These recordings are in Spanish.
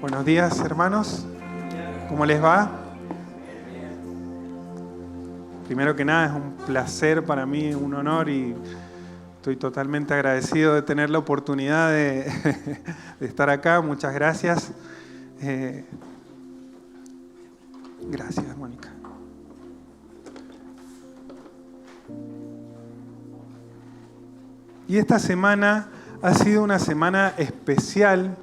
Buenos días, hermanos. ¿Cómo les va? Primero que nada, es un placer para mí, un honor, y estoy totalmente agradecido de tener la oportunidad de estar acá. Muchas gracias. Gracias, Mónica. Y esta semana ha sido una semana especial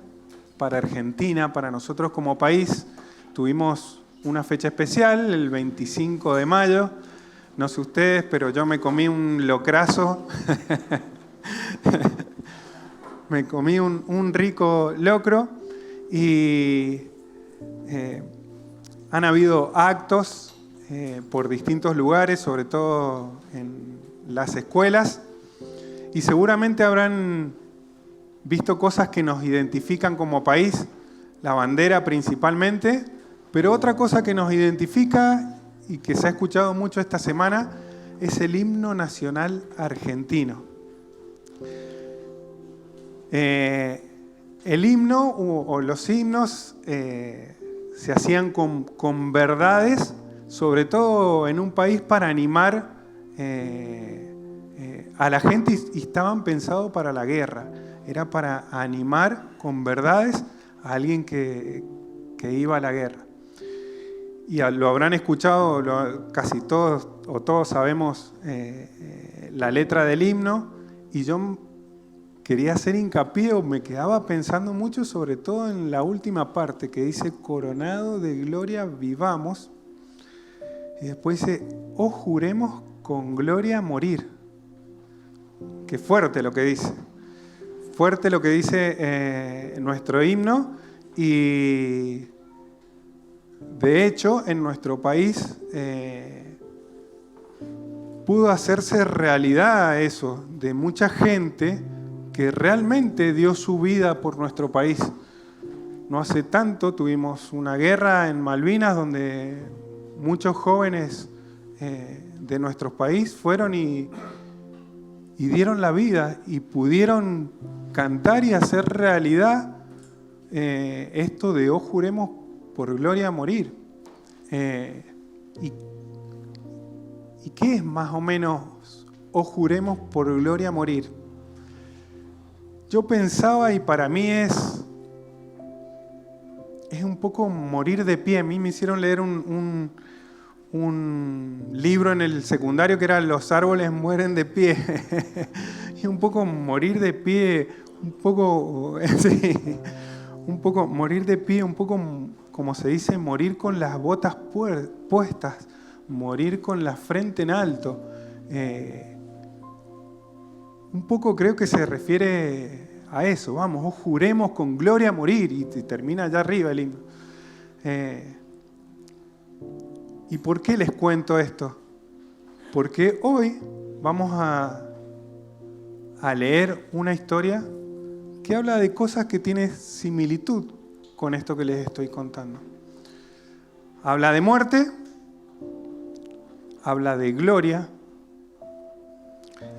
para Argentina, para nosotros como país. Tuvimos una fecha especial, el 25 de mayo. No sé ustedes, pero yo me comí un locrazo. Me comí un rico locro y han habido actos por distintos lugares, sobre todo en las escuelas, y seguramente habrán visto cosas que nos identifican como país, la bandera principalmente, pero otra cosa que nos identifica y que se ha escuchado mucho esta semana es el himno nacional argentino. El himno o los himnos se hacían con verdades, sobre todo en un país para animar a la gente, y estaban pensados para la guerra. Era para animar con verdades a alguien que iba a la guerra. Y lo habrán escuchado casi todos, o todos sabemos la letra del himno, y yo quería hacer hincapié, o me quedaba pensando mucho, sobre todo en la última parte, que dice: coronado de gloria vivamos, y después dice: oh, juremos con gloria morir. Qué fuerte lo que dice. Fuerte lo que dice nuestro himno, y de hecho en nuestro país pudo hacerse realidad eso, de mucha gente que realmente dio su vida por nuestro país. No hace tanto tuvimos una guerra en Malvinas donde muchos jóvenes de nuestro país fueron y dieron la vida y pudieron cantar y hacer realidad esto de oh, juremos por gloria morir. ¿Y qué es más o menos oh, juremos por gloria morir? Yo pensaba, y para mí es un poco morir de pie. A mí me hicieron leer un libro en el secundario que era Los árboles mueren de pie. Y un poco morir de pie, un poco morir de pie, un poco como se dice, morir con las botas puestas, morir con la frente en alto. Un poco creo que se refiere a eso. Vamos, oh, juremos con gloria morir, y termina allá arriba el himno. ¿Y por qué les cuento esto? Porque hoy vamos a leer una historia que habla de cosas que tienen similitud con esto que les estoy contando. Habla de muerte, habla de gloria.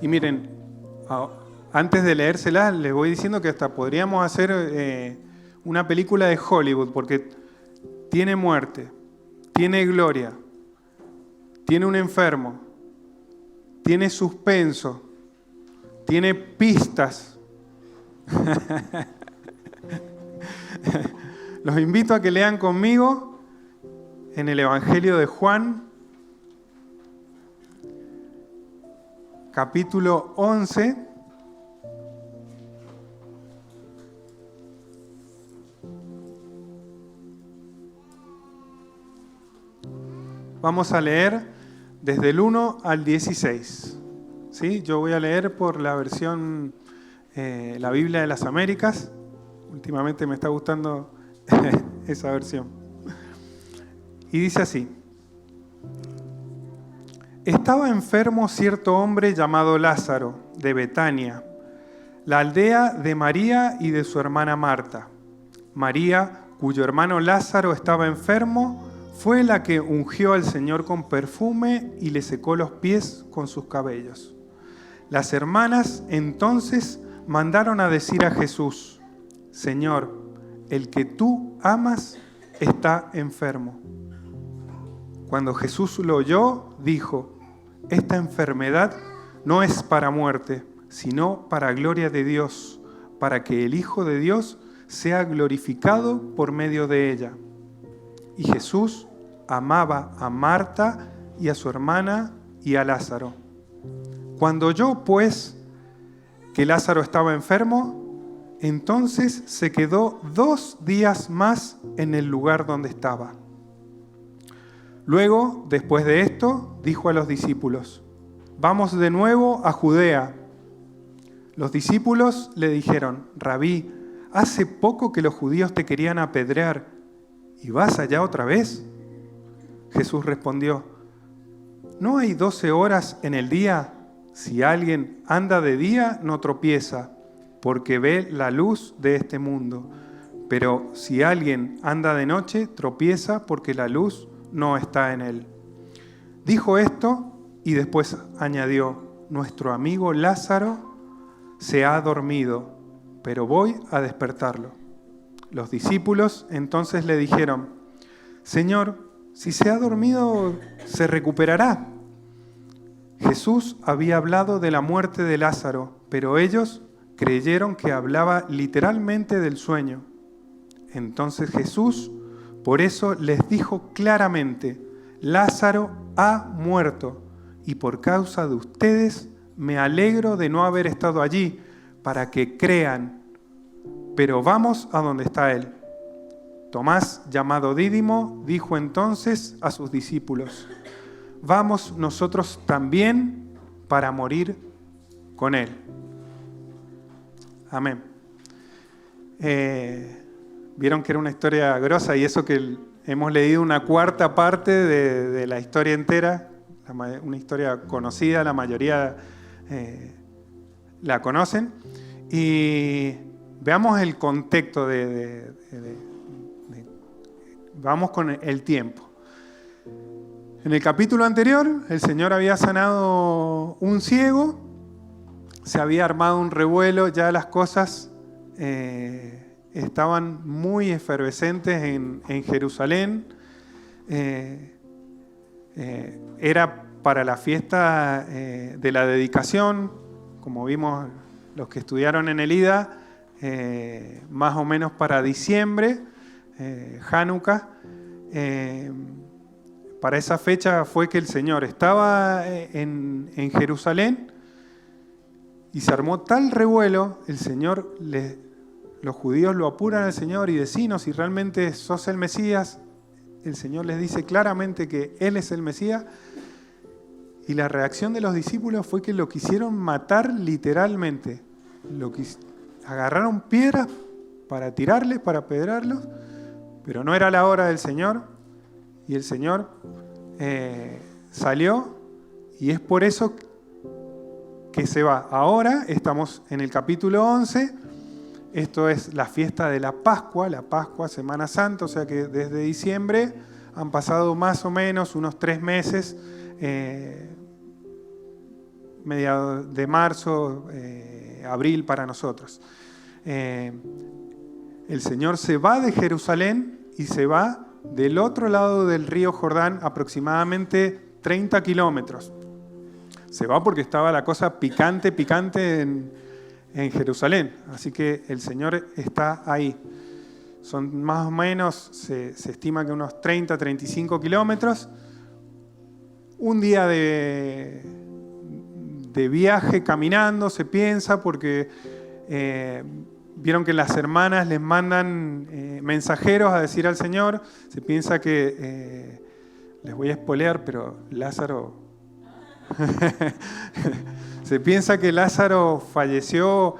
Y miren, antes de leérsela, les voy diciendo que hasta podríamos hacer una película de Hollywood, porque tiene muerte, tiene gloria, tiene un enfermo, tiene suspenso, tiene pistas. Los invito a que lean conmigo en el Evangelio de Juan, capítulo 11. Vamos a leer desde el 1 al 16. ¿Sí? Yo voy a leer por la versión, la Biblia de las Américas. Últimamente me está gustando esa versión. Y dice así: estaba enfermo cierto hombre llamado Lázaro, de Betania, la aldea de María y de su hermana Marta. María, cuyo hermano Lázaro estaba enfermo, fue la que ungió al Señor con perfume y le secó los pies con sus cabellos. Las hermanas entonces mandaron a decir a Jesús: Señor, el que tú amas está enfermo. Cuando Jesús lo oyó, dijo: esta enfermedad no es para muerte, sino para gloria de Dios, para que el Hijo de Dios sea glorificado por medio de ella. Y Jesús amaba a Marta y a su hermana y a Lázaro. Cuando oyó, pues, que Lázaro estaba enfermo, entonces se quedó 2 días más en el lugar donde estaba. Luego, después de esto, dijo a los discípulos: vamos de nuevo a Judea. Los discípulos le dijeron: Rabí, hace poco que los judíos te querían apedrear, ¿y vas allá otra vez? Jesús respondió: ¿no hay 12 horas en el día? Si alguien anda de día, no tropieza, porque ve la luz de este mundo. Pero si alguien anda de noche, tropieza porque la luz no está en él. Dijo esto y después añadió: nuestro amigo Lázaro se ha dormido, pero voy a despertarlo. Los discípulos entonces le dijeron: Señor, si se ha dormido, se recuperará. Jesús había hablado de la muerte de Lázaro, pero ellos creyeron que hablaba literalmente del sueño. Entonces Jesús, por eso les dijo claramente: Lázaro ha muerto, y por causa de ustedes me alegro de no haber estado allí, para que crean. Pero vamos a donde está él. Tomás, llamado Dídimo, dijo entonces a sus discípulos: vamos nosotros también para morir con él. Amén. Vieron que era una historia grosa, y eso que hemos leído una cuarta parte de la historia entera, una historia conocida, la mayoría la conocen. Y veamos el contexto vamos con el tiempo. En el capítulo anterior, el Señor había sanado un ciego, se había armado un revuelo, ya las cosas estaban muy efervescentes en Jerusalén. Era para la fiesta de la dedicación, como vimos los que estudiaron en el IDA, más o menos para diciembre, Hanukkah. Para esa fecha fue que el Señor estaba en Jerusalén y se armó tal revuelo. El Señor, los judíos lo apuran al Señor y decinos si realmente sos el Mesías. El Señor les dice claramente que Él es el Mesías. Y la reacción de los discípulos fue que lo quisieron matar literalmente. Agarraron piedras para tirarles, para apedrearlos, pero no era la hora del Señor. Y el Señor salió, y es por eso que se va. Ahora estamos en el capítulo 11. Esto es la fiesta de la Pascua, Semana Santa, o sea que desde diciembre han pasado más o menos unos 3 meses, mediados de marzo, abril para nosotros. El Señor se va de Jerusalén y se va del otro lado del río Jordán, aproximadamente 30 kilómetros. Se va porque estaba la cosa picante en Jerusalén. Así que el Señor está ahí. Son más o menos, se estima que unos 30, 35 kilómetros. Un día de viaje caminando, se piensa, porque vieron que las hermanas les mandan mensajeros a decir al Señor. Se piensa que, les voy a spoilear, pero Lázaro... se piensa que Lázaro falleció,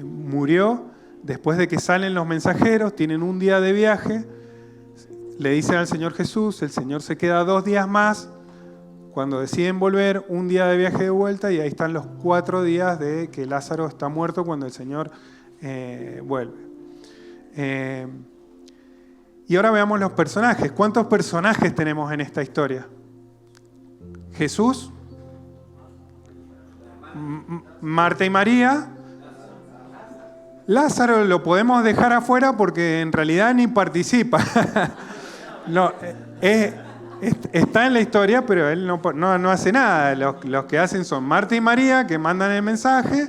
murió, después de que salen los mensajeros, tienen un día de viaje, le dicen al Señor Jesús, el Señor se queda 2 días más. Cuando deciden volver, un día de viaje de vuelta, y ahí están los 4 días de que Lázaro está muerto cuando el Señor vuelve. Y ahora veamos los personajes. ¿Cuántos personajes tenemos en esta historia? Jesús, Marta y María, Lázaro lo podemos dejar afuera porque en realidad ni participa. No, está en la historia, pero él no hace nada. Los que hacen son Marta y María, que mandan el mensaje.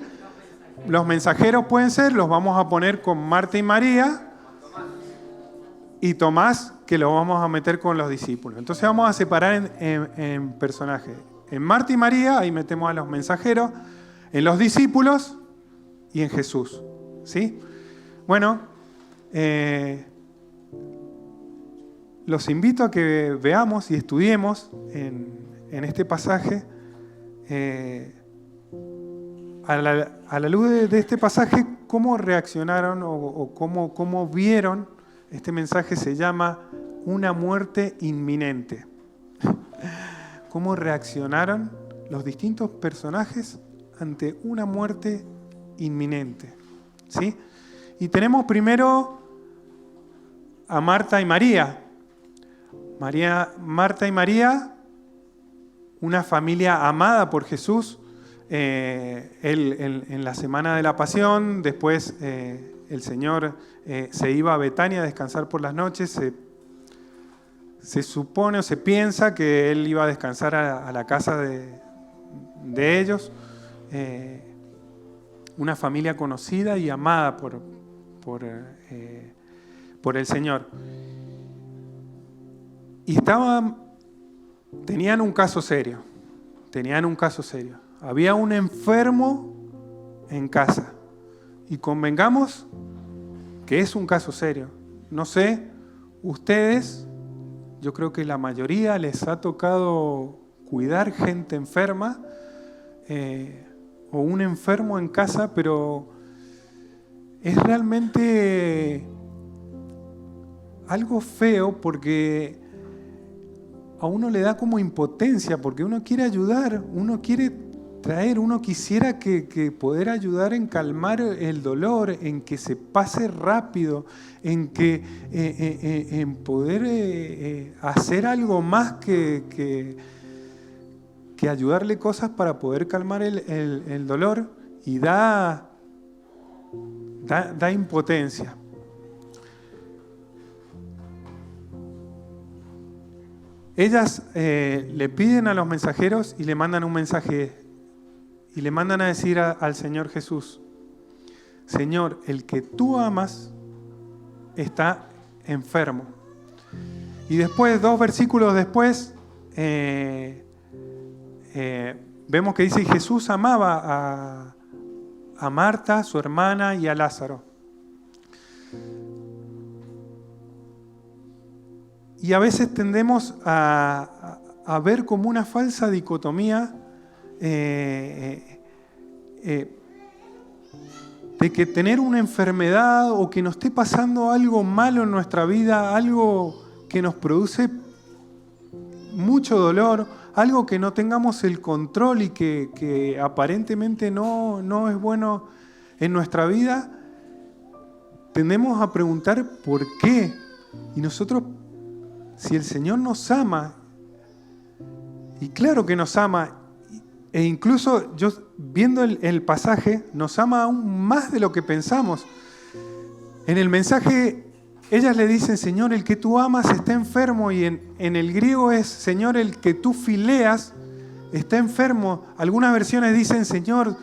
Los mensajeros pueden ser, los vamos a poner con Marta y María. Y Tomás, que lo vamos a meter con los discípulos. Entonces vamos a separar en personajes. En Marta y María, ahí metemos a los mensajeros. En los discípulos y en Jesús. ¿Sí? Bueno, los invito a que veamos y estudiemos en este pasaje, a la luz de este pasaje, cómo reaccionaron o cómo vieron. Este mensaje se llama Una muerte inminente. Cómo reaccionaron los distintos personajes ante una muerte inminente. ¿Sí? Y tenemos primero a Marta y María. Marta y María, una familia amada por Jesús. Él, en la semana de la Pasión, después el Señor se iba a Betania a descansar por las noches. Se supone o se piensa que Él iba a descansar a la casa de ellos. Una familia conocida y amada por el Señor. Y tenían un caso serio. Había un enfermo en casa. Y convengamos que es un caso serio. No sé, ustedes, yo creo que la mayoría les ha tocado cuidar gente enferma o un enfermo en casa, pero es realmente algo feo porque a uno le da como impotencia, porque uno quiere ayudar, uno quiere traer, uno quisiera que poder ayudar en calmar el dolor, en que se pase rápido, en poder hacer algo más que ayudarle cosas para poder calmar el dolor, y da impotencia. Ellas le piden a los mensajeros y le mandan un mensaje y le mandan a decir al Señor Jesús: Señor, el que tú amas está enfermo. Y después, 2 versículos después, vemos que dice: Jesús amaba a Marta, su hermana, y a Lázaro. Y a veces tendemos a ver como una falsa dicotomía de que tener una enfermedad o que nos esté pasando algo malo en nuestra vida, algo que nos produce mucho dolor, algo que no tengamos el control y que aparentemente no es bueno en nuestra vida, tendemos a preguntar ¿por qué? Y nosotros, si el Señor nos ama, y claro que nos ama, e incluso yo viendo el pasaje, nos ama aún más de lo que pensamos. En el mensaje, ellas le dicen: Señor, el que tú amas está enfermo, y en el griego es: Señor, el que tú fileas está enfermo. Algunas versiones dicen: Señor,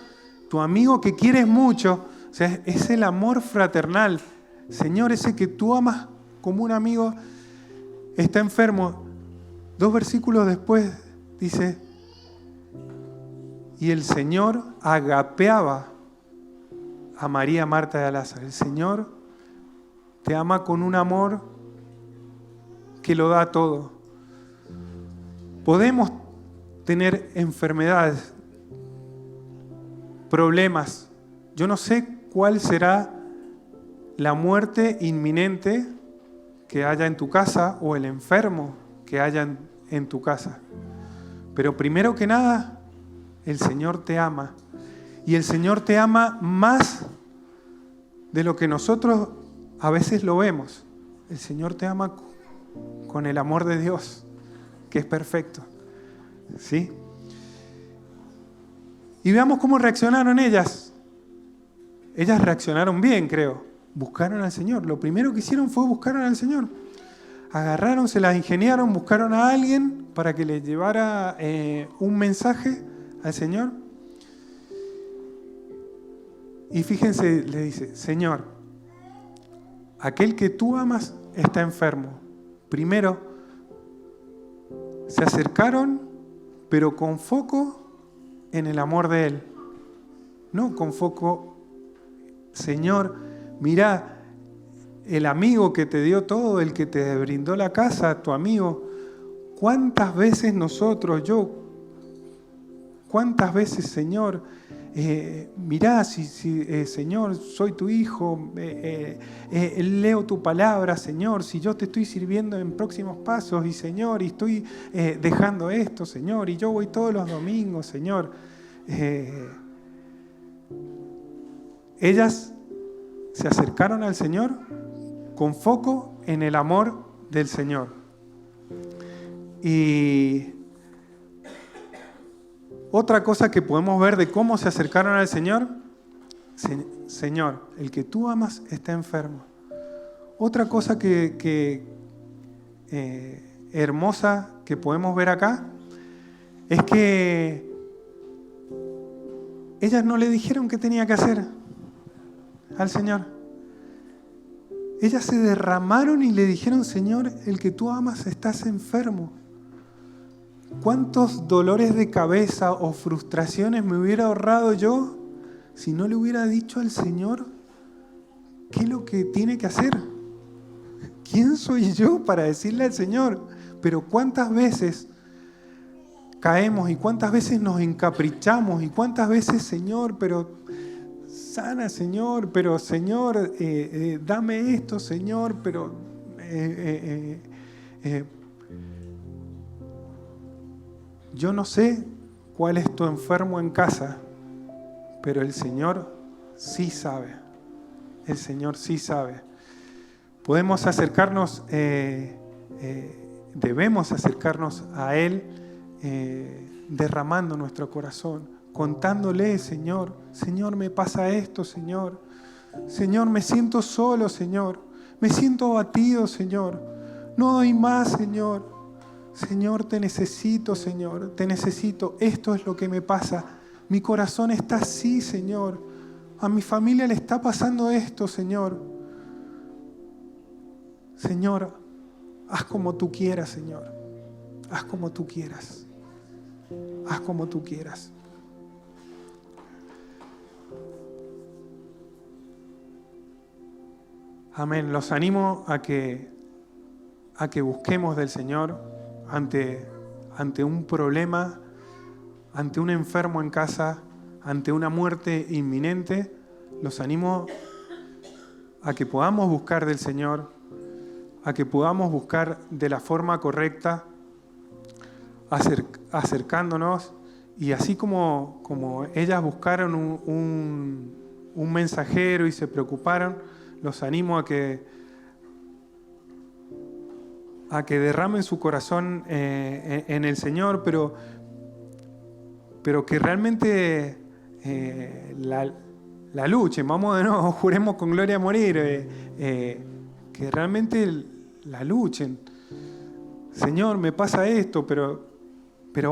tu amigo que quieres mucho. O sea, es el amor fraternal. Señor, ese que tú amas como un amigo está enfermo. 2 versículos después dice: y el Señor agapeaba a María, Marta y a Lázaro. El Señor te ama con un amor que lo da todo. Podemos tener enfermedades, problemas. Yo no sé cuál será la muerte inminente que haya en tu casa o el enfermo que haya en tu casa. Pero primero que nada, el Señor te ama. Y el Señor te ama más de lo que nosotros a veces lo vemos. El Señor te ama con el amor de Dios, que es perfecto. ¿Sí? Y veamos cómo reaccionaron ellas. ellas reaccionaron bien, creo. Buscaron al Señor. Lo primero que hicieron fue buscar al Señor. Agarraron, se las ingeniaron, buscaron a alguien para que les llevara un mensaje al Señor. Y fíjense, le dice, Señor, aquel que tú amas está enfermo. Primero, se acercaron, pero con foco en el amor de Él. No con foco, Señor, mirá, el amigo que te dio todo, el que te brindó la casa, tu amigo. ¿Cuántas veces nosotros, cuántas veces, Señor, mirá, Señor, soy tu hijo, leo tu palabra, Señor, si yo te estoy sirviendo en próximos pasos, y Señor, y estoy dejando esto, Señor, y yo voy todos los domingos, Señor. Ellas se acercaron al Señor con foco en el amor del Señor. Y otra cosa que podemos ver de cómo se acercaron al Señor, Señor, el que tú amas está enfermo. Otra cosa hermosa que podemos ver acá es que ellas no le dijeron qué tenía que hacer al Señor. Ellas se derramaron y le dijeron, Señor, el que tú amas estás enfermo. ¿Cuántos dolores de cabeza o frustraciones me hubiera ahorrado yo si no le hubiera dicho al Señor qué es lo que tiene que hacer? ¿Quién soy yo para decirle al Señor? Pero cuántas veces caemos y cuántas veces nos encaprichamos y cuántas veces, Señor, pero sana, Señor, pero Señor, dame esto, Señor, pero yo no sé cuál es tu enfermo en casa, pero el Señor sí sabe. El Señor sí sabe. Podemos acercarnos, debemos acercarnos a Él derramando nuestro corazón, contándole, Señor, Señor, me pasa esto, Señor. Señor, me siento solo, Señor. Me siento abatido, Señor. No doy más, Señor. Señor, te necesito, Señor. Te necesito. Esto es lo que me pasa. Mi corazón está así, Señor. A mi familia le está pasando esto, Señor. Señor, haz como tú quieras, Señor. Haz como tú quieras. Haz como tú quieras. Amén. Los animo a que busquemos del Señor ante un problema, ante un enfermo en casa, ante una muerte inminente. Los animo a que podamos buscar del Señor, a que podamos buscar de la forma correcta, acercándonos, y así como ellas buscaron un mensajero y se preocuparon, los animo a que derramen su corazón en el Señor, pero que realmente la luchen. Vamos de nuevo, juremos con gloria a morir. Que realmente la luchen. Señor, me pasa esto, pero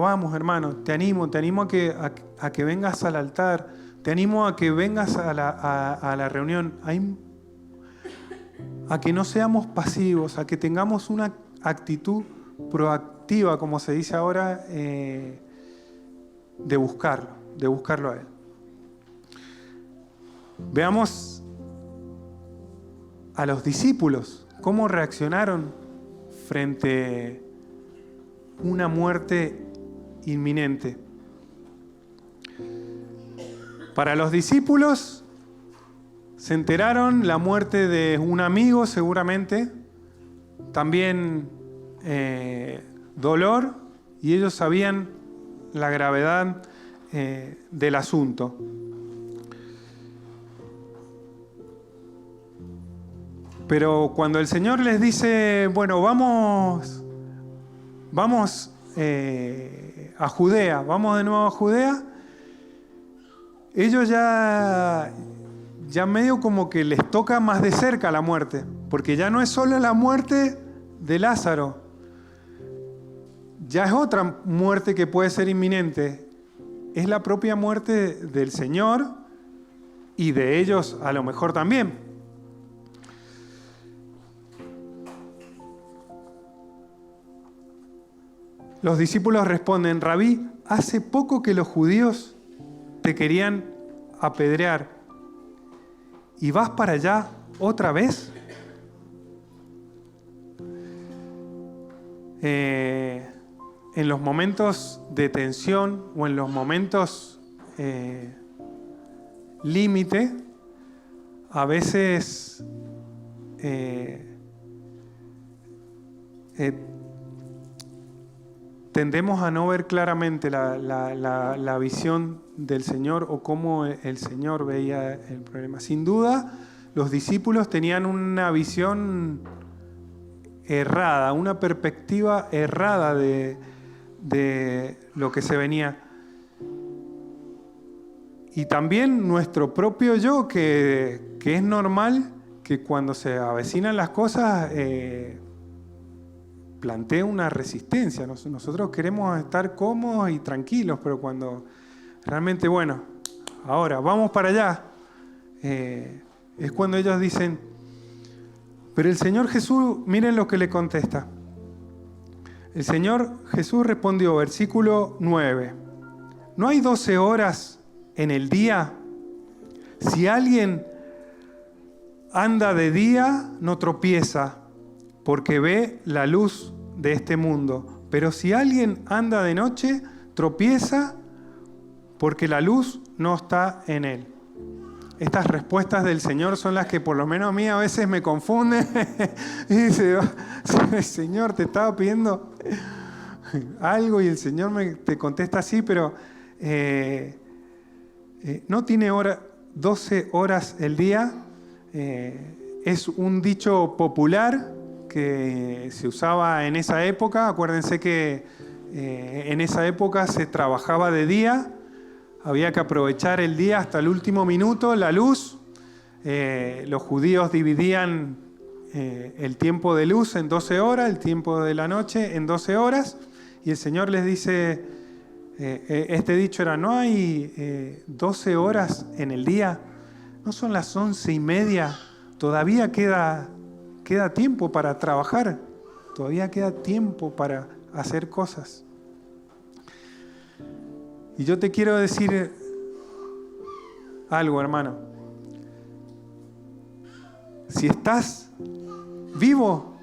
vamos, hermano, te animo a que vengas al altar, te animo a que vengas a la reunión, a que no seamos pasivos, a que tengamos una actitud proactiva, como se dice ahora, de buscarlo a Él. Veamos a los discípulos, cómo reaccionaron frente a una muerte inminente. Para los discípulos se enteraron la muerte de un amigo, seguramente, también dolor, y ellos sabían la gravedad del asunto. Pero cuando el Señor les dice, bueno, vamos a Judea, vamos de nuevo a Judea, ellos ya ya medio como que les toca más de cerca la muerte, porque ya no es solo la muerte de Lázaro, ya es otra muerte que puede ser inminente, es la propia muerte del Señor y de ellos a lo mejor también. Los discípulos responden: Rabí, hace poco que los judíos te querían apedrear y vas para allá otra vez. En los momentos de tensión o en los momentos límite, a veces tendemos a no ver claramente la visión del Señor o cómo el Señor veía el problema. Sin duda, los discípulos tenían una visión errada, una perspectiva errada de lo que se venía. Y también nuestro propio yo, que es normal que cuando se avecinan las cosas plantea una resistencia. Nosotros queremos estar cómodos y tranquilos, pero cuando realmente, bueno, ahora vamos para allá, es cuando ellos dicen, pero el Señor Jesús, miren lo que le contesta. El Señor Jesús respondió, versículo 9, ¿no hay 12 horas en el día? Si alguien anda de día, no tropieza, porque ve la luz de este mundo. Pero si alguien anda de noche, tropieza, porque la luz no está en él. Estas respuestas del Señor son las que por lo menos a mí a veces me confunden. Y dice, Señor, te estaba pidiendo algo y el Señor te contesta así, pero no tiene 12 horas el día. Es un dicho popular que se usaba en esa época. Acuérdense que en esa época se trabajaba de día. Había que aprovechar el día hasta el último minuto, la luz. Los judíos dividían el tiempo de luz en 12 horas, el tiempo de la noche en 12 horas. Y el Señor les dice, este dicho era, ¿no hay 12 horas en el día? ¿No son las 11:30? Todavía queda tiempo para trabajar. Todavía queda tiempo para hacer cosas. Y yo te quiero decir algo, hermano. Si estás vivo,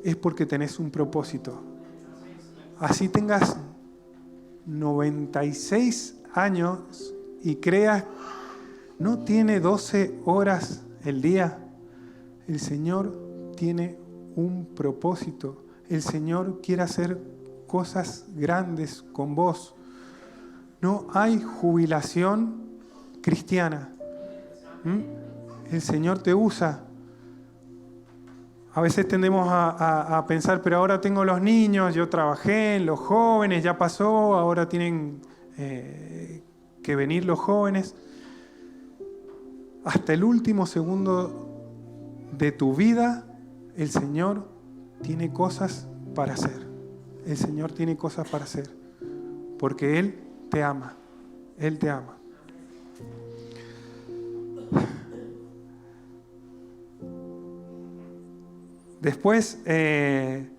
es porque tenés un propósito. Así tengas 96 años y creas, no tiene 12 horas el día. El Señor tiene un propósito. El Señor quiere hacer cosas grandes con vos. No hay jubilación cristiana. El Señor te usa. A veces tendemos a pensar, pero ahora tengo los niños, yo trabajé en los jóvenes, ya pasó, ahora tienen que venir los jóvenes. Hasta el último segundo de tu vida, el Señor tiene cosas para hacer. El Señor tiene cosas para hacer, porque Él te ama. Él te ama. Después, el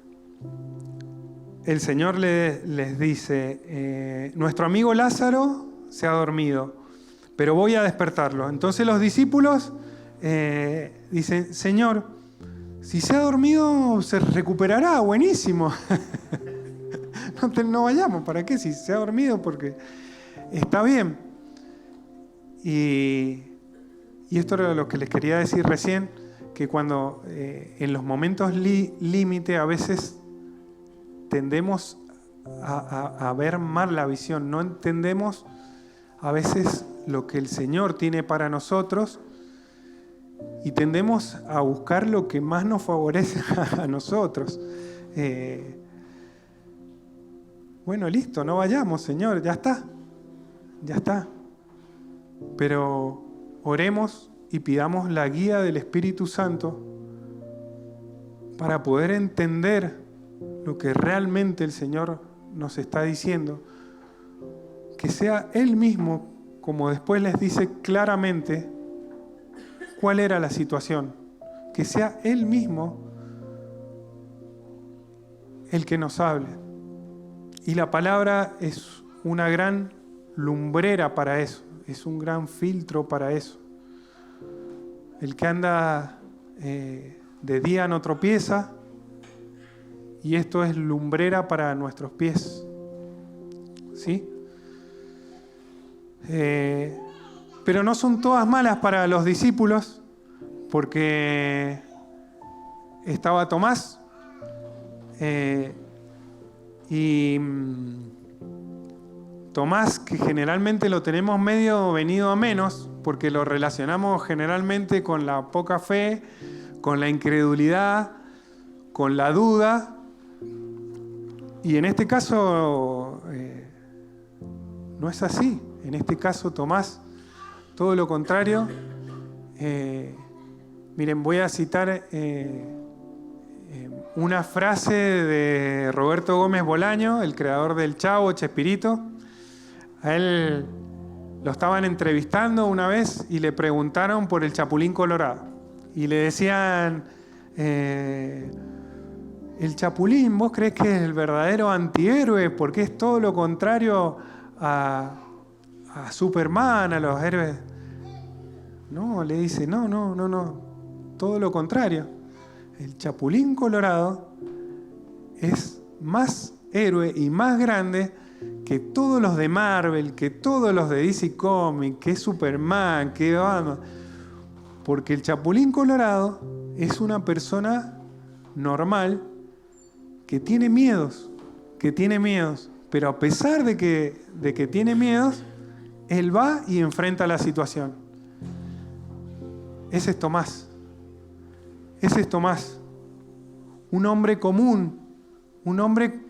Señor les dice, nuestro amigo Lázaro se ha dormido, pero voy a despertarlo. Entonces los discípulos dicen, Señor, si se ha dormido, se recuperará, buenísimo. No vayamos, ¿para qué? Si se ha dormido, porque está bien. Y esto era lo que les quería decir recién, que cuando en los momentos límite a veces tendemos a ver mal la visión, no entendemos a veces lo que el Señor tiene para nosotros y tendemos a buscar lo que más nos favorece a nosotros. Bueno, listo, no vayamos, Señor, ya está. Pero oremos y pidamos la guía del Espíritu Santo para poder entender lo que realmente el Señor nos está diciendo, que sea Él mismo, como después les dice claramente cuál era la situación, que sea Él mismo el que nos hable. Y la palabra es una gran lumbrera para eso, es un gran filtro para eso. El que anda de día no tropieza, y esto es lumbrera para nuestros pies. ¿Sí? Pero no son todas malas para los discípulos, porque estaba Tomás y Tomás, que generalmente lo tenemos medio venido a menos, porque lo relacionamos generalmente con la poca fe, con la incredulidad, con la duda. Y en este caso no es así. En este caso Tomás, todo lo contrario. Miren, voy a citar una frase de Roberto Gómez Bolaño, el creador del Chavo, Chespirito. A él lo estaban entrevistando una vez y le preguntaron por el Chapulín Colorado. Y le decían, el Chapulín, ¿vos creés que es el verdadero antihéroe? Porque es todo lo contrario a Superman, a los héroes. No, le dice, no, todo lo contrario. El Chapulín Colorado es más héroe y más grande que todos los de Marvel, que todos los de DC Comics, que Superman, que Batman. Porque el Chapulín Colorado es una persona normal que tiene miedos, pero a pesar de que tiene miedos, él va y enfrenta la situación. Ese es Tomás. Un hombre común, un hombre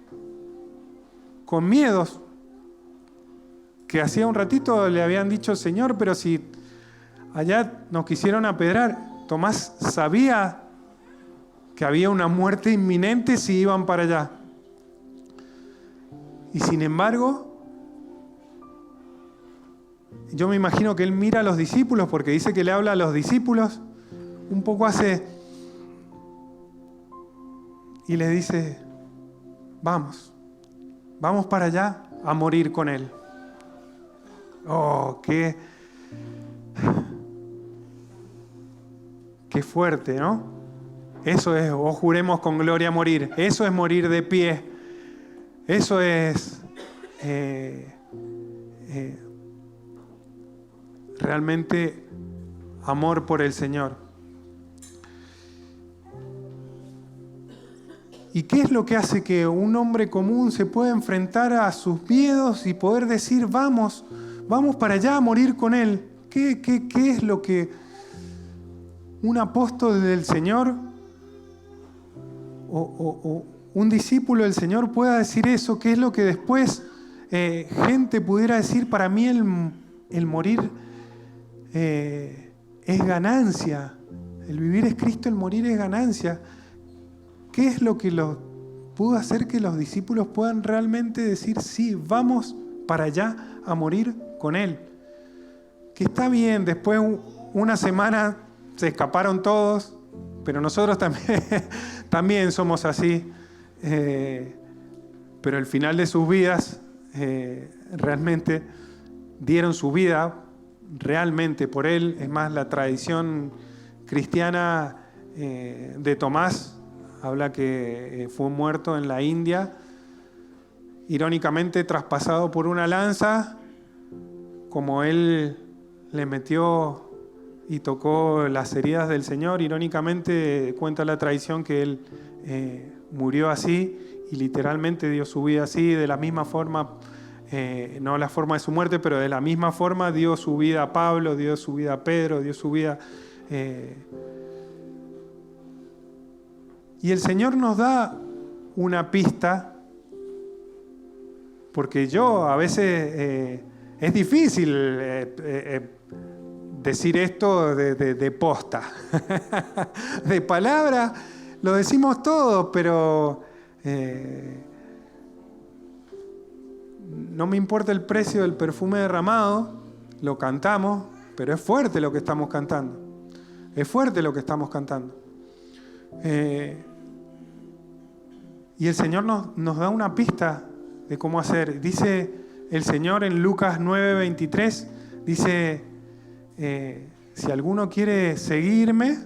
con miedos, que hacía un ratito le habían dicho, Señor, pero si allá nos quisieron apedrear. Tomás sabía que había una muerte inminente si iban para allá. Y sin embargo, yo me imagino que él mira a los discípulos, porque dice que le habla a los discípulos, un poco hace, y les dice, vamos para allá a morir con él. Oh, qué fuerte, ¿no? Eso es, o juremos con gloria morir. Eso es morir de pie. Eso es realmente amor por el Señor. ¿Y qué es lo que hace que un hombre común se pueda enfrentar a sus miedos y poder decir, vamos para allá a morir con Él? ¿Qué es lo que un apóstol del Señor o un discípulo del Señor pueda decir eso? ¿Qué es lo que después gente pudiera decir, para mí el morir es ganancia? El vivir es Cristo, el morir es ganancia. ¿Qué es lo que pudo hacer que los discípulos puedan realmente decir, sí, vamos para allá a morir con Él? Que está bien, después una semana se escaparon todos, pero nosotros también somos así. Pero al final de sus vidas realmente dieron su vida realmente por Él. Es más, la tradición cristiana de Tomás habla que fue muerto en la India, irónicamente traspasado por una lanza, como él le metió y tocó las heridas del Señor. Irónicamente cuenta la tradición que él murió así y literalmente dio su vida así, de la misma forma, no la forma de su muerte, pero de la misma forma dio su vida a Pablo, dio su vida a Pedro, dio su vida... Y el Señor nos da una pista, porque yo a veces es difícil decir esto de posta. De palabra lo decimos todo, pero no me importa el precio del perfume derramado, lo cantamos, pero es fuerte lo que estamos cantando. Es fuerte lo que estamos cantando. Y el Señor nos da una pista de cómo hacer. Dice el Señor en Lucas 9:23, dice, si alguno quiere seguirme,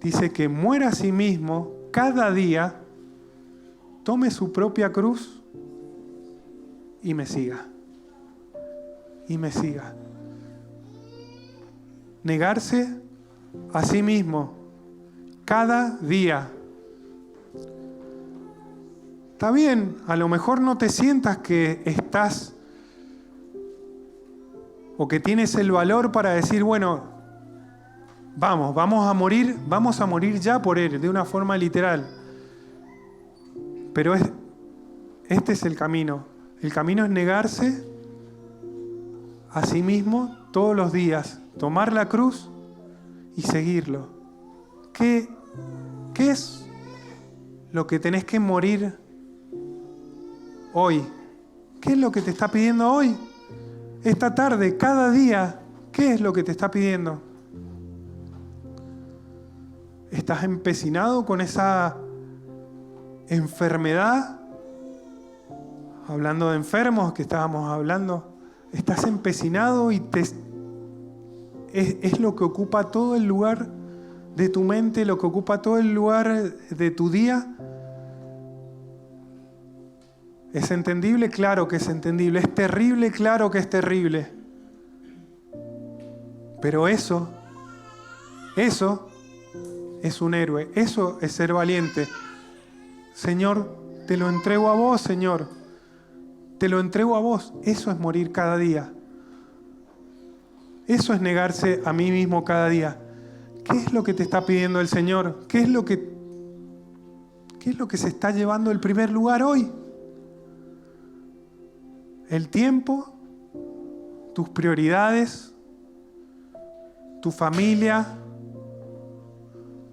dice que muera a sí mismo cada día, tome su propia cruz y me siga. Y me siga. Negarse a sí mismo cada día. Está bien, a lo mejor no te sientas que estás o que tienes el valor para decir, bueno, vamos a morir ya por Él, de una forma literal. Pero este es el camino. El camino es negarse a sí mismo todos los días, tomar la cruz y seguirlo. ¿Qué es lo que tenés que morir hoy? ¿Qué es lo que te está pidiendo hoy? Esta tarde, cada día, ¿qué es lo que te está pidiendo? ¿Estás empecinado con esa enfermedad? Hablando de enfermos que estábamos hablando, ¿estás empecinado y es lo que ocupa todo el lugar de tu mente, lo que ocupa todo el lugar de tu día? ¿Es entendible? Claro que es entendible. ¿Es terrible? Claro que es terrible. Pero eso es un héroe. Eso es ser valiente. Señor, te lo entrego a vos, Señor. Te lo entrego a vos. Eso es morir cada día. Eso es negarse a mí mismo cada día. ¿Qué es lo que te está pidiendo el Señor? ¿Qué es lo que se está llevando el primer lugar hoy? El tiempo, tus prioridades, tu familia,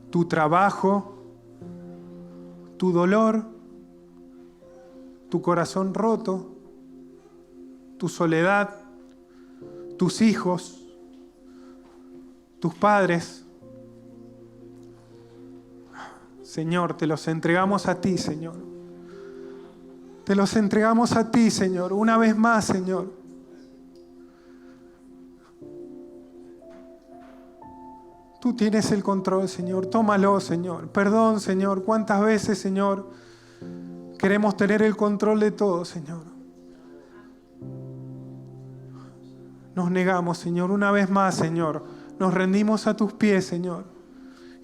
tu trabajo, tu dolor, tu corazón roto, tu soledad, tus hijos, tus padres. Señor, te los entregamos a ti, Señor. Te los entregamos a ti, Señor, una vez más, Señor. Tú tienes el control, Señor. Tómalo, Señor. Perdón, Señor. ¿Cuántas veces, Señor, queremos tener el control de todo, Señor? Nos negamos, Señor, una vez más, Señor. Nos rendimos a tus pies, Señor.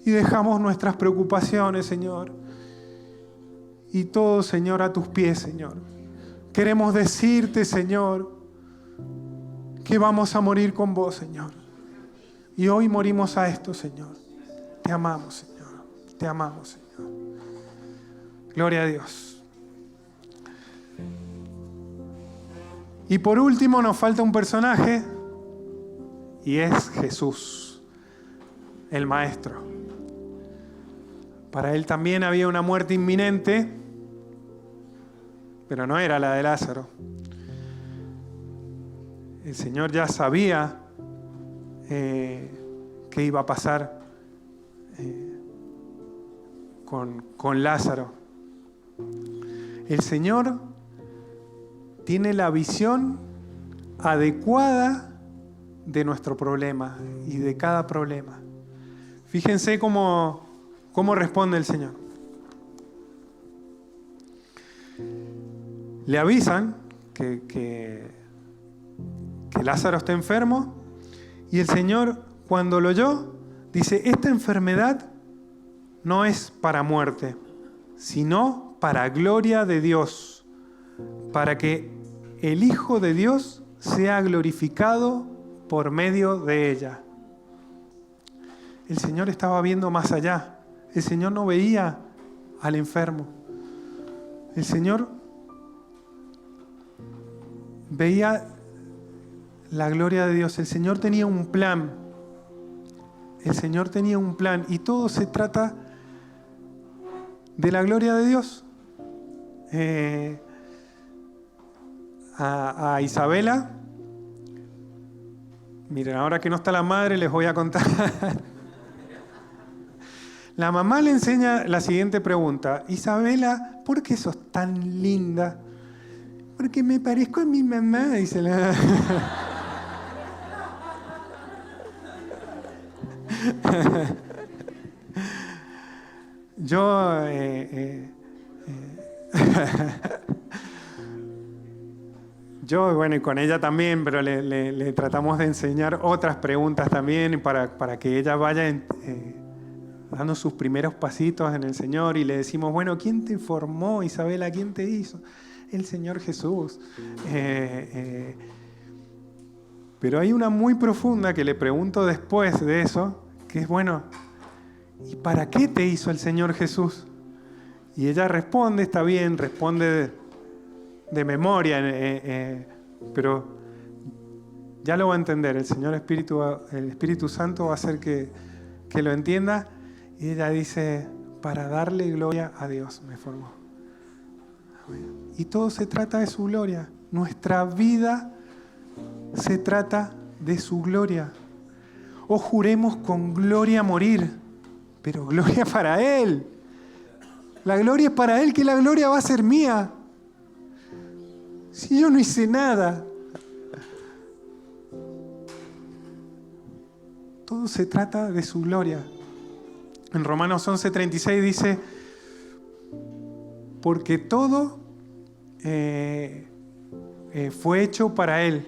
Y dejamos nuestras preocupaciones, Señor. Y todo, Señor, a tus pies, Señor. Queremos decirte, Señor, que vamos a morir con vos, Señor. Y hoy morimos a esto, Señor. Te amamos, Señor. Te amamos, Señor. Gloria a Dios. Y por último nos falta un personaje, y es Jesús, el Maestro. Para él también había una muerte inminente, pero no era la de Lázaro. El Señor ya sabía qué iba a pasar con Lázaro. El Señor tiene la visión adecuada de nuestro problema y de cada problema. Fíjense cómo responde el Señor. Le avisan que Lázaro está enfermo, y el Señor, cuando lo oyó, dice: esta enfermedad no es para muerte, sino para gloria de Dios, para que el Hijo de Dios sea glorificado por medio de ella. El Señor estaba viendo más allá. El Señor no veía al enfermo. El Señor veía la gloria de Dios. El Señor tenía un plan. El Señor tenía un plan y todo se trata de la gloria de Dios. A Isabela, miren, ahora que no está la madre les voy a contar. La mamá le enseña la siguiente pregunta: Isabela, ¿por qué sos tan linda? Porque me parezco a mi mamá, dice la... Yo, bueno, y con ella también, pero le tratamos de enseñar otras preguntas también para que ella vaya dando sus primeros pasitos en el Señor, y le decimos, bueno, ¿quién te formó, Isabela? ¿Quién te hizo? El Señor Jesús. Pero hay una muy profunda que le pregunto después de eso, que es, bueno, ¿y para qué te hizo el Señor Jesús? Y ella responde, está bien, responde de memoria, pero ya lo va a entender. El Espíritu Santo va a hacer que lo entienda. Y ella dice, para darle gloria a Dios me formó. Y todo se trata de su gloria. Nuestra vida se trata de su gloria. O juremos con gloria a morir, pero gloria para Él. La gloria es para Él, que la gloria va a ser mía. Si yo no hice nada. Todo se trata de su gloria. En Romanos 11:36 dice, porque todo fue hecho para Él.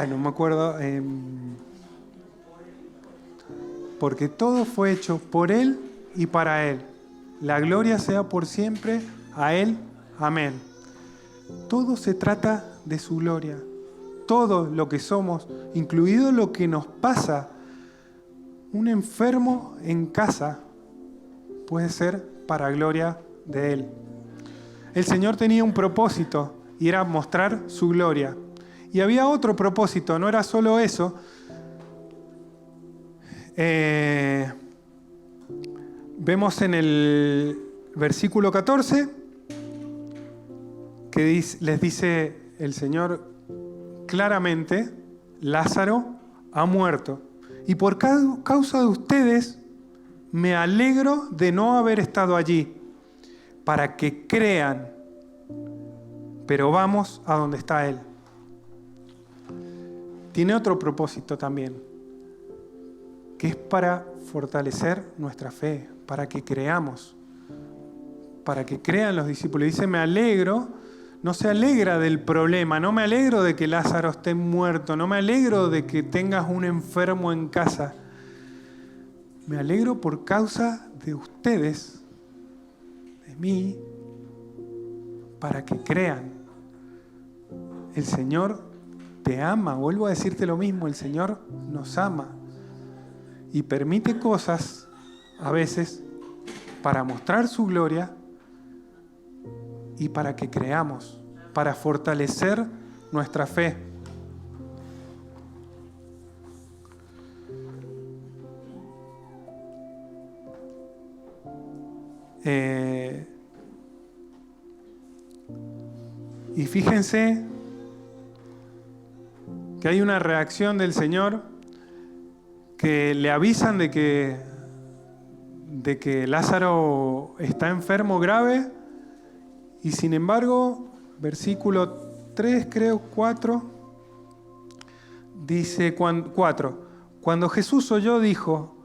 No me acuerdo. Porque todo fue hecho por Él y para Él. La gloria sea por siempre a Él. Amén. Todo se trata de su gloria. Todo lo que somos, incluido lo que nos pasa. Un enfermo en casa puede ser para gloria de Él. El Señor tenía un propósito y era mostrar su gloria. Y había otro propósito, no era solo eso. Vemos en el versículo 14 que les dice el Señor claramente, Lázaro ha muerto. Y por causa de ustedes me alegro de no haber estado allí, para que crean. Pero vamos a donde está Él. Tiene otro propósito también, que es para fortalecer nuestra fe, para que creamos, para que crean los discípulos. Dice, me alegro, no se alegra del problema, no me alegro de que Lázaro esté muerto, no me alegro de que tengas un enfermo en casa. Me alegro por causa de ustedes, de mí, para que crean. El Señor te ama, vuelvo a decirte lo mismo, el Señor nos ama y permite cosas a veces para mostrar su gloria y para que creamos, para fortalecer nuestra fe. Y fíjense que hay una reacción del Señor, que le avisan de que Lázaro está enfermo grave, y sin embargo, versículo 3, creo, 4, dice 4, cuando Jesús oyó, dijo,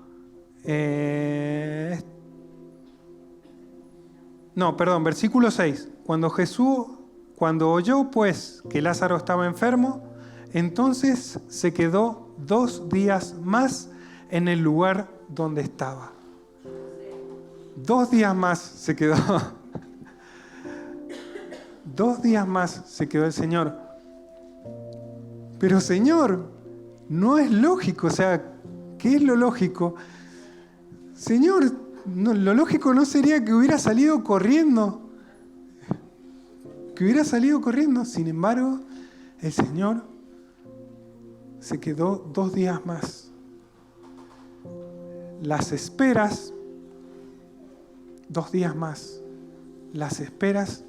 versículo 6, cuando oyó pues que Lázaro estaba enfermo, entonces se quedó 2 días más en el lugar donde estaba. 2 días más se quedó. 2 días más se quedó el Señor. Pero Señor, no es lógico. O sea, ¿qué es lo lógico? Señor, lo lógico no sería que hubiera salido corriendo. Sin embargo, El Señor se quedó 2 días más. Las esperas, 2 días más. Las esperas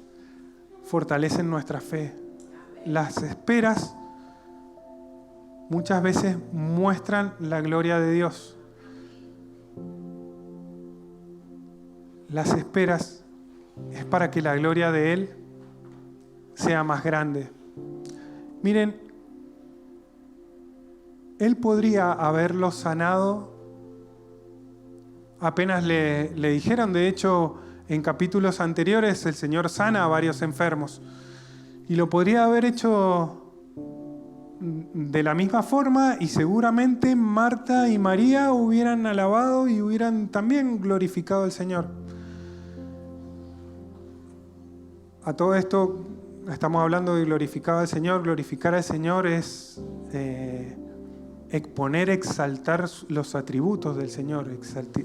fortalecen nuestra fe. Las esperas muchas veces muestran la gloria de Dios. Las esperas es para que la gloria de Él sea más grande. Miren, Él podría haberlo sanado apenas le dijeron. De hecho, en capítulos anteriores el Señor sana a varios enfermos. Y lo podría haber hecho de la misma forma, y seguramente Marta y María hubieran alabado y hubieran también glorificado al Señor. A todo esto estamos hablando de glorificar al Señor. Glorificar al Señor es exponer, exaltar los atributos del Señor,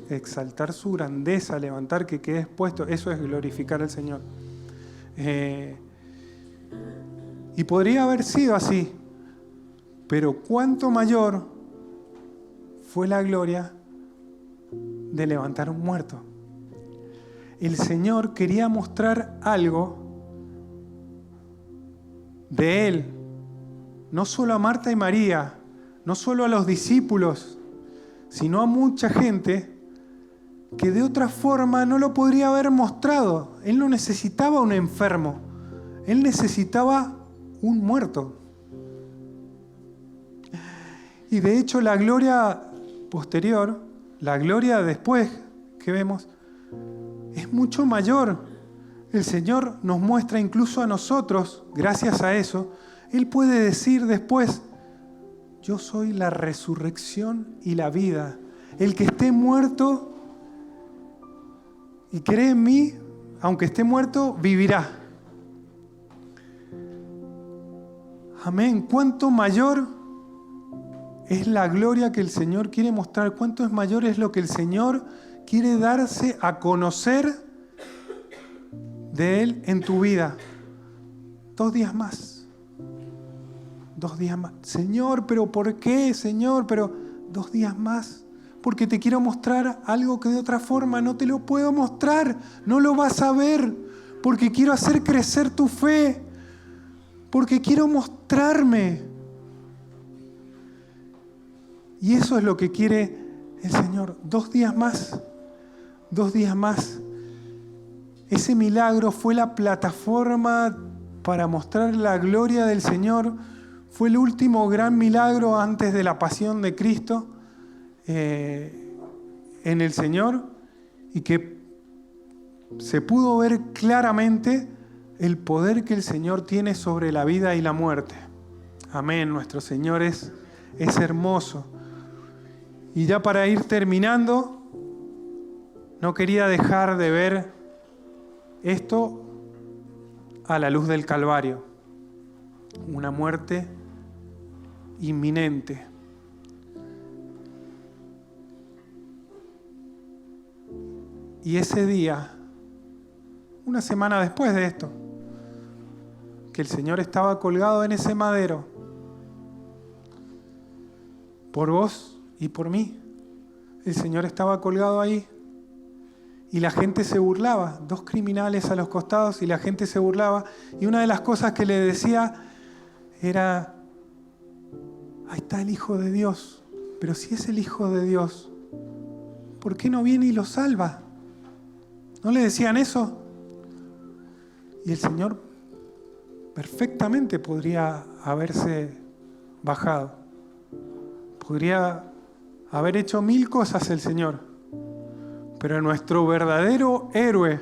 exaltar su grandeza, levantar que quede expuesto. Eso es glorificar al Señor. Y podría haber sido así, pero cuánto mayor fue la gloria de levantar un muerto. El Señor quería mostrar algo de Él, no solo a Marta y María, no solo a los discípulos, sino a mucha gente que de otra forma no lo podría haber mostrado. Él no necesitaba un enfermo, Él necesitaba un muerto. Y de hecho la gloria posterior, la gloria después que vemos, es mucho mayor. El Señor nos muestra incluso a nosotros, gracias a eso, Él puede decir después: yo soy la resurrección y la vida. El que esté muerto y cree en mí, aunque esté muerto, vivirá. Amén. ¿Cuánto mayor es la gloria que el Señor quiere mostrar? ¿Cuánto es mayor es lo que el Señor quiere darse a conocer de Él en tu vida? 2 días más. 2 días más. Señor, ¿pero por qué, Señor? Pero 2 días más. Porque te quiero mostrar algo que de otra forma no te lo puedo mostrar. No lo vas a ver. Porque quiero hacer crecer tu fe. Porque quiero mostrarme. Y eso es lo que quiere el Señor. 2 días más. 2 días más. Ese milagro fue la plataforma para mostrar la gloria del Señor. Fue el último gran milagro antes de la pasión de Cristo en el Señor, y que se pudo ver claramente el poder que el Señor tiene sobre la vida y la muerte. Amén. Nuestro Señor es hermoso. Y ya para ir terminando, no quería dejar de ver esto a la luz del Calvario. Una muerte inminente. Y ese día, una semana después de esto, que el Señor estaba colgado en ese madero, por vos y por mí, el Señor estaba colgado ahí, y la gente se burlaba, 2 criminales a los costados, y la gente se burlaba, y una de las cosas que le decía era: ahí está el Hijo de Dios. Pero si es el Hijo de Dios, ¿por qué no viene y lo salva? ¿No le decían eso? Y el Señor perfectamente podría haberse bajado. Podría haber hecho 1000 cosas el Señor. Pero nuestro verdadero héroe,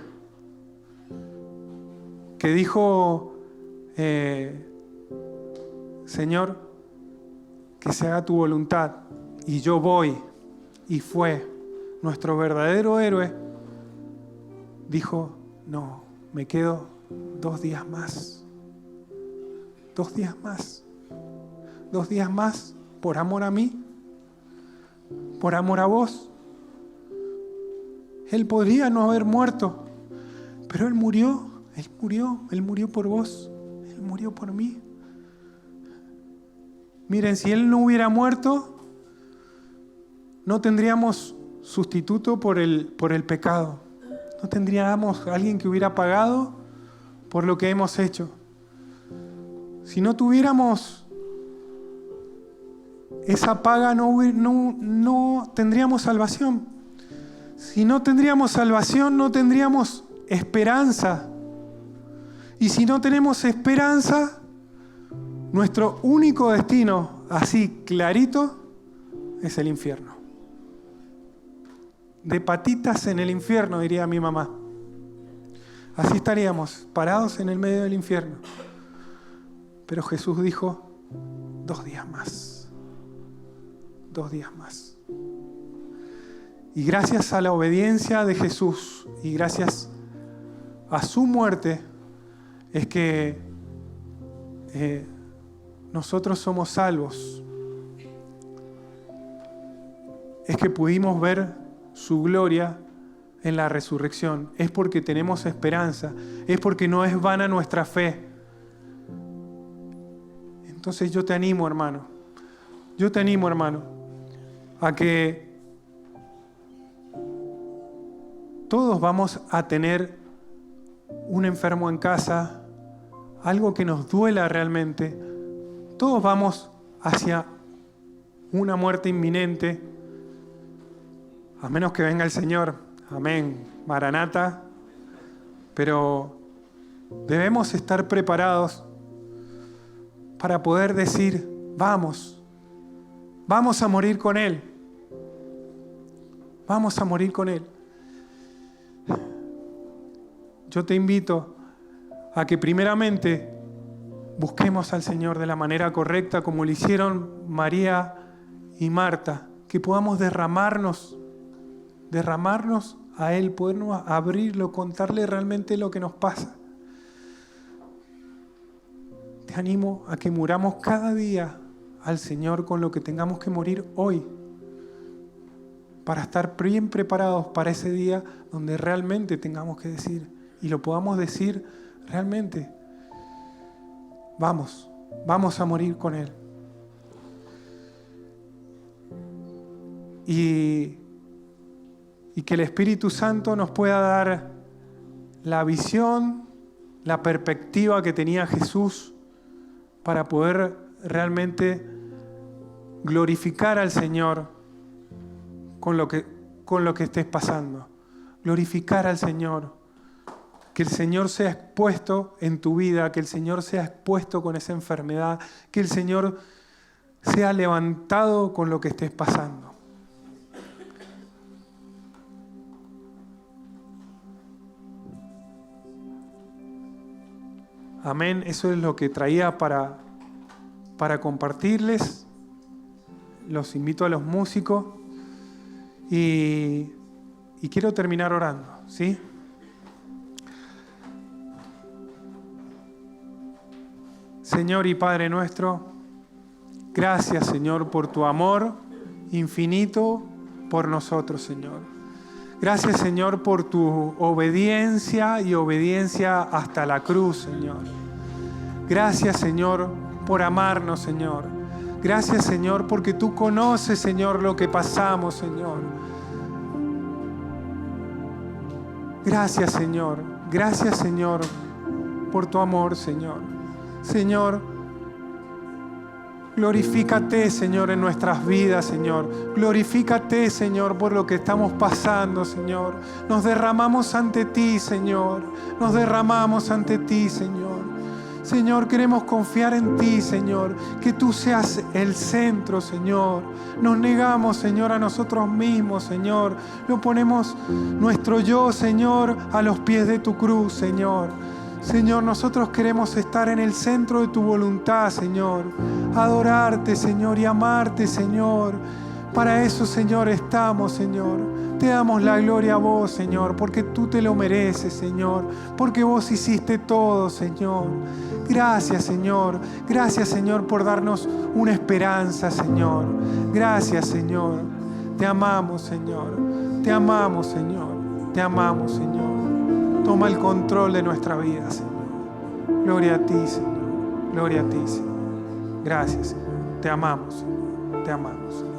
que dijo: Señor, que se haga tu voluntad, y yo voy, y fue. Nuestro verdadero héroe dijo: no, me quedo 2 días más. 2 días más. 2 días más por amor a mí, por amor a vos. Él podría no haber muerto, pero Él murió por vos, Él murió por mí. Miren, si Él no hubiera muerto, no tendríamos sustituto por el pecado. No tendríamos a alguien que hubiera pagado por lo que hemos hecho. Si no tuviéramos esa paga, no tendríamos salvación. Si no tendríamos salvación, no tendríamos esperanza. Y si no tenemos esperanza, nuestro único destino, así clarito, es el infierno. De patitas en el infierno, diría mi mamá. Así estaríamos, parados en el medio del infierno. Pero Jesús dijo, 2 días más. 2 días más. Y gracias a la obediencia de Jesús y gracias a su muerte, es que nosotros somos salvos. Es que pudimos ver su gloria en la resurrección. Es porque tenemos esperanza. Es porque no es vana nuestra fe. Entonces yo te animo, hermano. Yo te animo, hermano, a que todos vamos a tener un enfermo en casa, algo que nos duela realmente. Todos vamos hacia una muerte inminente, a menos que venga el Señor. Amén. Maranata. Pero debemos estar preparados para poder decir, vamos a morir con Él. Vamos a morir con Él. Yo te invito a que primeramente busquemos al Señor de la manera correcta, como lo hicieron María y Marta, que podamos derramarnos a Él, podernos abrirlo, contarle realmente lo que nos pasa. Te animo a que muramos cada día al Señor con lo que tengamos que morir hoy, para estar bien preparados para ese día donde realmente tengamos que decir, y lo podamos decir realmente, vamos a morir con Él. Y que el Espíritu Santo nos pueda dar la visión, la perspectiva que tenía Jesús para poder realmente glorificar al Señor con lo que estés pasando. Glorificar al Señor. Que el Señor sea expuesto en tu vida, que el Señor sea expuesto con esa enfermedad, que el Señor sea levantado con lo que estés pasando. Amén. Eso es lo que traía para compartirles. Los invito a los músicos y quiero terminar orando, ¿sí? Señor y Padre nuestro, gracias, Señor, por tu amor infinito por nosotros, Señor. Gracias, Señor, por tu obediencia y obediencia hasta la cruz, Señor. Gracias, Señor, por amarnos, Señor. Gracias, Señor, porque tú conoces, Señor, lo que pasamos, Señor. Gracias, Señor. Gracias, Señor, por tu amor, Señor. Señor, glorifícate, Señor, en nuestras vidas, Señor. Glorifícate, Señor, por lo que estamos pasando, Señor. Nos derramamos ante ti, Señor. Nos derramamos ante ti, Señor. Señor, queremos confiar en ti, Señor. Que tú seas el centro, Señor. Nos negamos, Señor, a nosotros mismos, Señor. Lo ponemos nuestro yo, Señor, a los pies de tu cruz, Señor. Señor, nosotros queremos estar en el centro de tu voluntad, Señor. Adorarte, Señor, y amarte, Señor. Para eso, Señor, estamos, Señor. Te damos la gloria a vos, Señor, porque tú te lo mereces, Señor. Porque vos hiciste todo, Señor. Gracias, Señor. Gracias, Señor, por darnos una esperanza, Señor. Gracias, Señor. Te amamos, Señor. Te amamos, Señor. Te amamos, Señor. Toma el control de nuestra vida, Señor. Gloria a ti, Señor. Gloria a ti, Señor. Gracias, Señor. te amamos, te amamos.